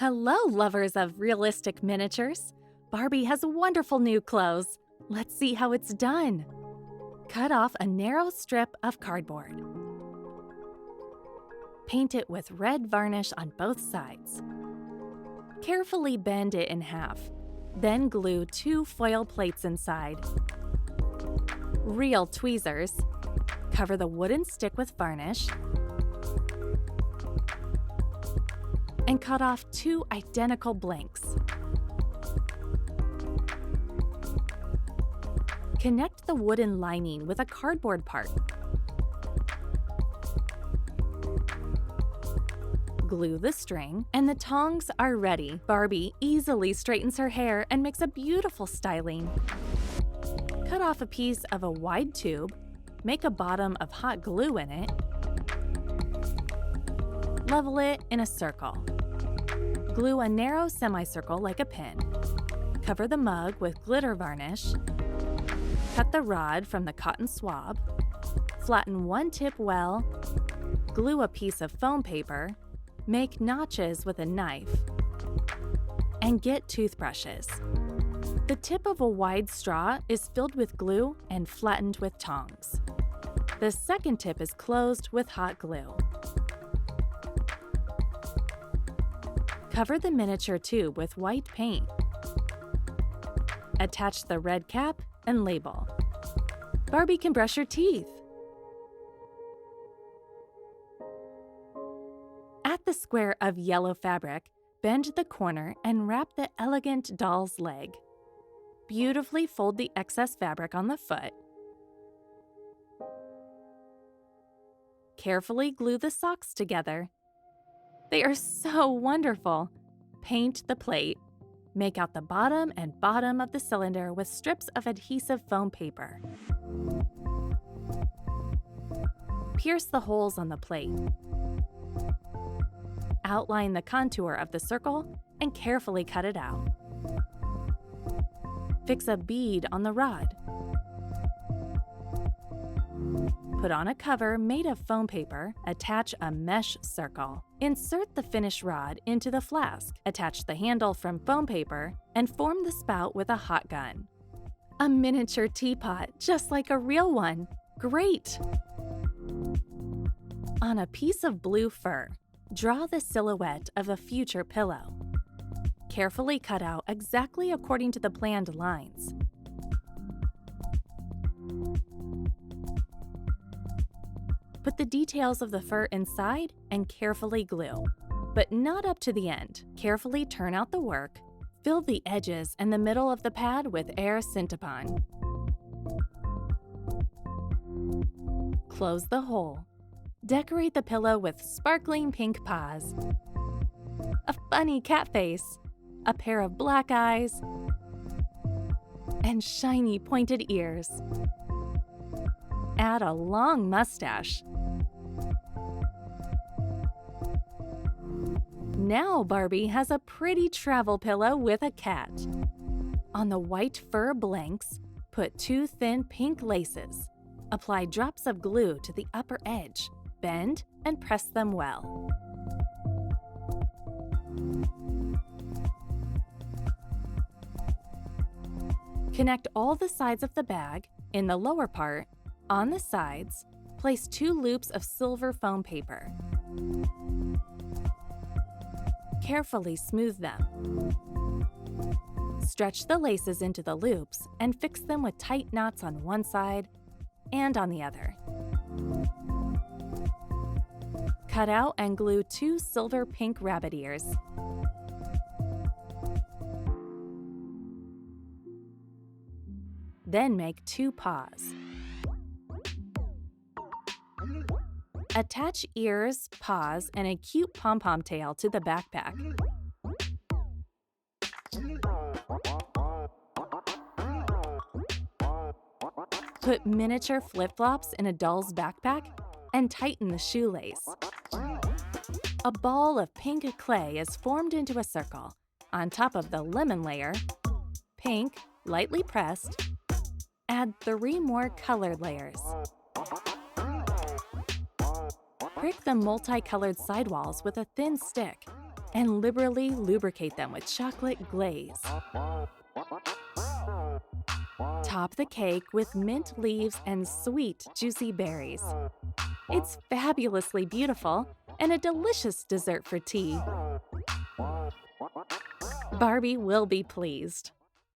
Hello, lovers of realistic miniatures. Barbie has wonderful new clothes. Let's see how it's done. Cut off a narrow strip of cardboard. Paint it with red varnish on both sides. Carefully bend it in half. Then glue 2 foil plates inside. Real tweezers. Cover the wooden stick with varnish. And cut off 2 identical blanks. Connect the wooden lining with a cardboard part. Glue the string, and the tongs are ready. Barbie easily straightens her hair and makes a beautiful styling. Cut off a piece of a wide tube, make a bottom of hot glue in it, level it in a circle. Glue a narrow semicircle like a pin. Cover the mug with glitter varnish. Cut the rod from the cotton swab. Flatten one tip well. Glue a piece of foam paper. Make notches with a knife. And get toothbrushes. The tip of a wide straw is filled with glue and flattened with tongs. The second tip is closed with hot glue. Cover the miniature tube with white paint. Attach the red cap and label. Barbie can brush her teeth. At the square of yellow fabric, bend the corner and wrap the elegant doll's leg. Beautifully fold the excess fabric on the foot. Carefully glue the socks together. They are so wonderful. Paint the plate. Make out the bottom and bottom of the cylinder with strips of adhesive foam paper. Pierce the holes on the plate. Outline the contour of the circle and carefully cut it out. Fix a bead on the rod. Put on a cover made of foam paper, attach a mesh circle. Insert the finished rod into the flask, attach the handle from foam paper, and form the spout with a hot gun. A miniature teapot, just like a real one. Great! On a piece of blue fur, draw the silhouette of a future pillow. Carefully cut out exactly according to the planned lines. Put the details of the fur inside and carefully glue, but not up to the end. Carefully turn out the work. Fill the edges and the middle of the pad with air Synthepon. Close the hole. Decorate the pillow with sparkling pink paws, a funny cat face, a pair of black eyes, and shiny pointed ears. Add a long mustache. Now Barbie has a pretty travel pillow with a cat. On the white fur blanks, put 2 thin pink laces. Apply drops of glue to the upper edge. Bend and press them well. Connect all the sides of the bag. In the lower part, on the sides, place 2 loops of silver foam paper. Carefully smooth them. Stretch the laces into the loops and fix them with tight knots on one side and on the other. Cut out and glue 2 silver pink rabbit ears. Then make 2 paws. Attach ears, paws, and a cute pom-pom tail to the backpack. Put miniature flip-flops in a doll's backpack and tighten the shoelace. A ball of pink clay is formed into a circle. On top of the lemon layer, pink, lightly pressed, add 3 more colored layers. Prick the multicolored sidewalls with a thin stick. and liberally lubricate them with chocolate glaze. Top the cake with mint leaves and sweet, juicy berries. It's fabulously beautiful and a delicious dessert for tea. Barbie will be pleased.